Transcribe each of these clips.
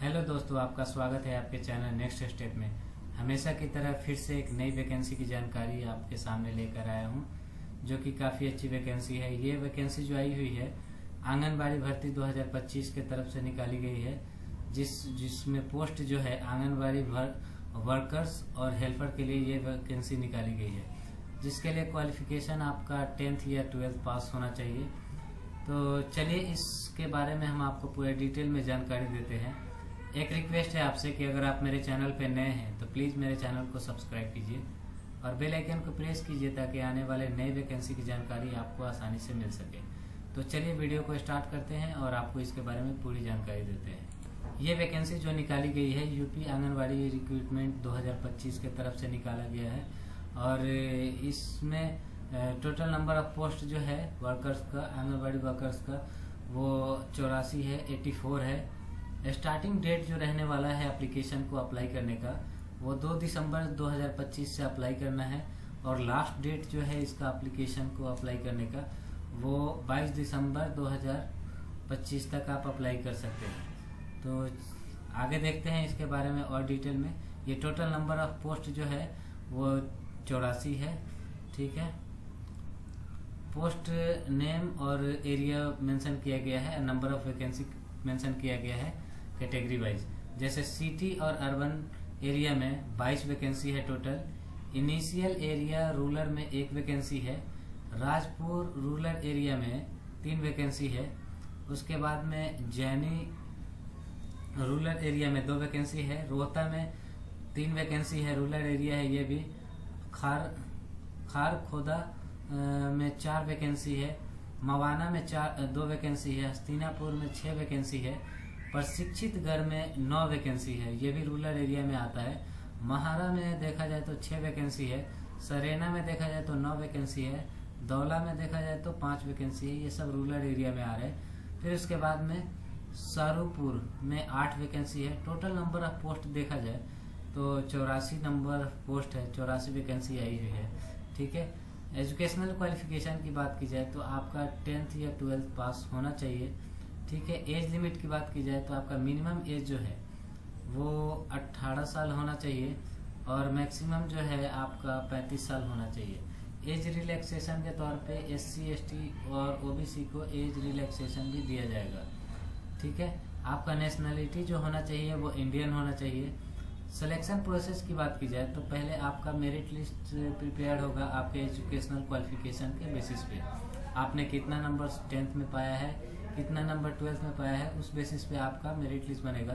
Hello दोस्तों, आपका स्वागत है आपके चैनल नेक्स्ट स्टेप में। हमेशा की तरह फिर से एक नई वैकेंसी की जानकारी आपके सामने लेकर आया हूं, जो कि काफ़ी अच्छी वैकेंसी है। ये वैकेंसी जो आई हुई है आंगनबाड़ी भर्ती 2025 के तरफ से निकाली गई है, जिसमें पोस्ट जो है आंगनबाड़ी वर्कर्स और हेल्पर के लिए ये वैकेंसी निकाली गई है, जिसके लिए क्वालिफिकेशन आपका 10th या 12th पास होना चाहिए। तो चलिए इसके बारे में हम आपको पूरे डिटेल में जानकारी देते हैं। एक रिक्वेस्ट है आपसे कि अगर आप मेरे चैनल पर नए हैं तो प्लीज़ मेरे चैनल को सब्सक्राइब कीजिए और बेल आइकन को प्रेस कीजिए ताकि आने वाले नए वैकेंसी की जानकारी आपको आसानी से मिल सके। तो चलिए वीडियो को स्टार्ट करते हैं और आपको इसके बारे में पूरी जानकारी देते हैं। ये वैकेंसी जो निकाली गई है यूपी आंगनबाड़ी रिक्रूटमेंट 2025 के तरफ से निकाला गया है और इसमें टोटल नंबर ऑफ पोस्ट जो है वर्कर्स का, आंगनबाड़ी वर्कर्स का, वो 84 है, 84 है। स्टार्टिंग डेट जो रहने वाला है एप्लीकेशन को अप्लाई करने का वो 2 दिसंबर 2025 से अप्लाई करना है और लास्ट डेट जो है इसका एप्लीकेशन को अप्लाई करने का वो 22 दिसंबर 2025 तक आप अप्लाई कर सकते हैं। तो आगे देखते हैं इसके बारे में और डिटेल में। ये टोटल नंबर ऑफ पोस्ट जो है वो 84 है, ठीक है। पोस्ट नेम और एरिया मेंशन किया गया है, नंबर ऑफ वैकेंसी मेंशन किया गया है कैटेगरी वाइज। जैसे सिटी और अर्बन एरिया में 22 वैकेंसी है टोटल। इनिशियल एरिया रूरल में 1 वैकेंसी है। राजपुर रूरल एरिया में 3 वैकेंसी है। उसके बाद में जैनी रूरल एरिया में 2 वैकेंसी है। रोहता में 3 वैकेंसी है, रूरल एरिया है ये भी। खार खोदा में 4 वैकेंसी है। मवाना में 2 वैकेंसी है। हस्तिनापुर में 6 वैकेंसी है। प्रशिक्षित घर में 9 वैकेंसी है, ये भी रूरल एरिया में आता है। महारा में देखा जाए तो 6 वैकेंसी है। सरेना में देखा जाए तो 9 वैकेंसी है। दौला में देखा जाए तो 5 वैकेंसी है। ये सब रूरल एरिया में आ रहे हैं। फिर उसके बाद में सारूपुर में 8 वैकेंसी है। टोटल नंबर ऑफ पोस्ट देखा जाए तो 84 नंबर पोस्ट है, 84 वैकेंसी आई हुई है, ठीक है। एजुकेशनल क्वालिफिकेशन की बात की जाए तो आपका 10th या 12th पास होना चाहिए, ठीक है। एज लिमिट की बात की जाए तो आपका मिनिमम एज जो है वो 18 साल होना चाहिए और मैक्सिमम जो है आपका 35 साल होना चाहिए। एज रिलैक्सेशन के तौर पे SC ST और OBC को एज रिलैक्सेशन भी दिया जाएगा, ठीक है। आपका नेशनलिटी जो होना चाहिए वो इंडियन होना चाहिए। सिलेक्शन प्रोसेस की बात की जाए तो पहले आपका मेरिट लिस्ट प्रिपेयर होगा आपके एजुकेशनल क्वालिफिकेशन के बेसिस पे। आपने कितना नंबर 10th में पाया है, कितना नंबर 12th में पाया है, उस बेसिस पे आपका मेरिट लिस्ट बनेगा।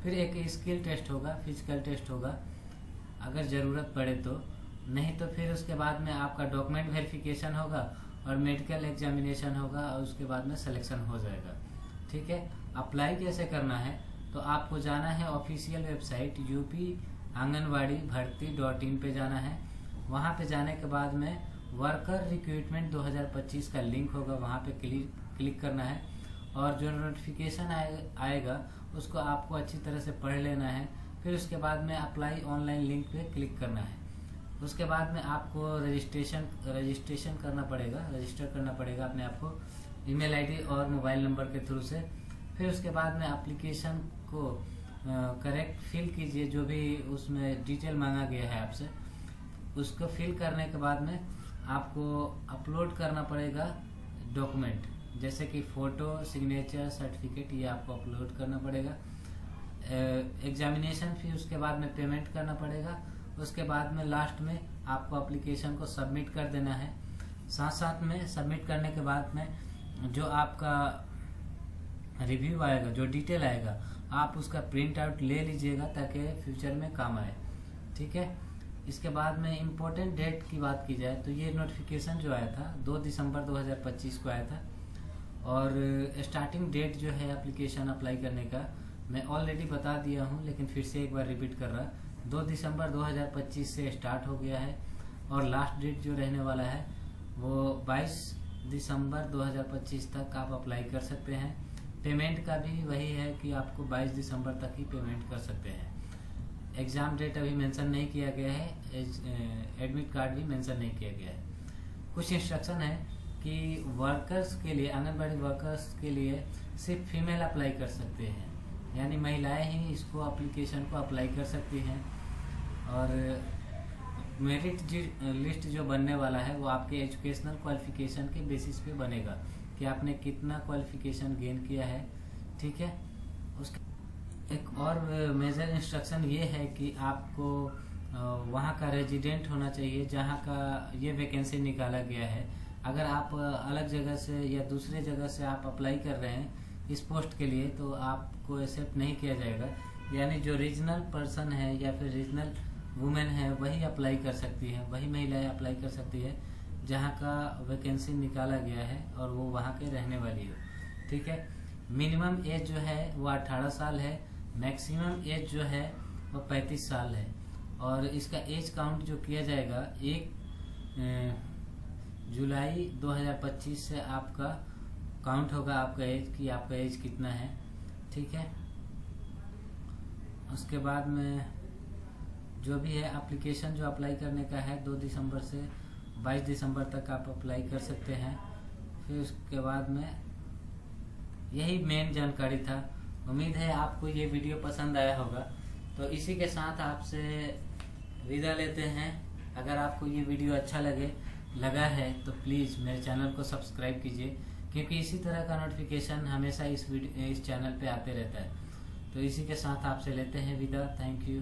फिर एक स्किल टेस्ट होगा, फिजिकल टेस्ट होगा अगर ज़रूरत पड़े तो, नहीं तो फिर उसके बाद में आपका डॉक्यूमेंट वेरिफिकेशन होगा और मेडिकल एग्जामिनेशन होगा और उसके बाद में सिलेक्शन हो जाएगा, ठीक है। अप्लाई कैसे करना है तो आपको जाना है ऑफिशियल वेबसाइट UP आंगनबाड़ी भर्ती.in पे जाना है। वहाँ पे जाने के बाद में वर्कर रिक्रूटमेंट 2025 का लिंक होगा, वहाँ पे क्लिक करना है और जो नोटिफिकेशन आएगा उसको आपको अच्छी तरह से पढ़ लेना है। फिर उसके बाद में अप्लाई ऑनलाइन लिंक पे क्लिक करना है। उसके बाद में आपको रजिस्ट्रेशन करना पड़ेगा, रजिस्टर करना पड़ेगा अपने आप को ईमेल ID और मोबाइल नंबर के थ्रू से। फिर उसके बाद में एप्लीकेशन को करेक्ट फिल कीजिए, जो भी उसमें डिटेल मांगा गया है आपसे उसको फिल करने के बाद में आपको अपलोड करना पड़ेगा डॉक्यूमेंट, जैसे कि फ़ोटो, सिग्नेचर, सर्टिफिकेट, ये आपको अपलोड करना पड़ेगा। एग्जामिनेशन फी उसके बाद में पेमेंट करना पड़ेगा। उसके बाद में लास्ट में आपको एप्लीकेशन को सबमिट कर देना है। साथ साथ में सबमिट करने के बाद में जो आपका रिव्यू आएगा, जो डिटेल आएगा, आप उसका प्रिंट आउट ले लीजिएगा ताकि फ्यूचर में काम आए, ठीक है। इसके बाद में इम्पोर्टेंट डेट की बात की जाए तो ये नोटिफिकेशन जो आया था 2 दिसंबर 2025 को आया था और स्टार्टिंग डेट जो है एप्लीकेशन अप्लाई करने का मैं ऑलरेडी बता दिया हूँ, लेकिन फिर से एक बार रिपीट कर रहा। 2 दिसंबर 2025 से स्टार्ट हो गया है और लास्ट डेट जो रहने वाला है वो 22 दिसंबर 2025 तक आप अप्लाई कर सकते हैं। पेमेंट का भी वही है कि आपको 22 दिसंबर तक ही पेमेंट कर सकते हैं। एग्ज़ाम डेट अभी मेंशन नहीं किया गया है, एडमिट कार्ड भी मेंशन नहीं किया गया है। कुछ इंस्ट्रक्शन है कि वर्कर्स के लिए, आंगनबाड़ी वर्कर्स के लिए सिर्फ फीमेल अप्लाई कर सकते हैं, यानी महिलाएं ही इसको एप्लीकेशन को अप्लाई कर सकती हैं। और मेरिट लिस्ट जो बनने वाला है वो आपके एजुकेशनल क्वालिफिकेशन के बेसिस पे बनेगा कि आपने कितना क्वालिफिकेशन गेन किया है। ठीक है। उसके एक और मेजर इंस्ट्रक्शन ये है कि आपको वहाँ का रेजिडेंट होना चाहिए जहाँ का ये वैकेंसी निकाला गया है। अगर आप अलग जगह से या दूसरे जगह से आप अप्लाई कर रहे हैं इस पोस्ट के लिए तो आपको एक्सेप्ट नहीं किया जाएगा। यानी जो रीजनल पर्सन है या फिर रीजनल वुमेन है वही अप्लाई कर सकती है, वही महिलाएं अप्लाई कर सकती है जहाँ का वैकेंसी निकाला गया है और वो वहाँ के रहने वाली हो। ठीक है। मिनिमम एज जो है वो 18 साल है, मैक्सिमम एज जो है वो 35 साल है। और इसका एज काउंट जो किया जाएगा 1 जुलाई 2025 से आपका काउंट होगा आपका एज कि आपका एज कितना है। ठीक है। उसके बाद में जो भी है एप्लीकेशन जो अप्लाई करने का है 2 दिसंबर से 22 दिसंबर तक आप अप्लाई कर सकते हैं। फिर उसके बाद में यही मेन जानकारी था। उम्मीद है आपको ये वीडियो पसंद आया होगा। तो इसी के साथ आपसे विदा लेते हैं। अगर आपको ये वीडियो अच्छा लगा है तो प्लीज़ मेरे चैनल को सब्सक्राइब कीजिए, क्योंकि इसी तरह का नोटिफिकेशन हमेशा इस चैनल पे आते रहता है। तो इसी के साथ आपसे लेते हैं विदा। Thank you.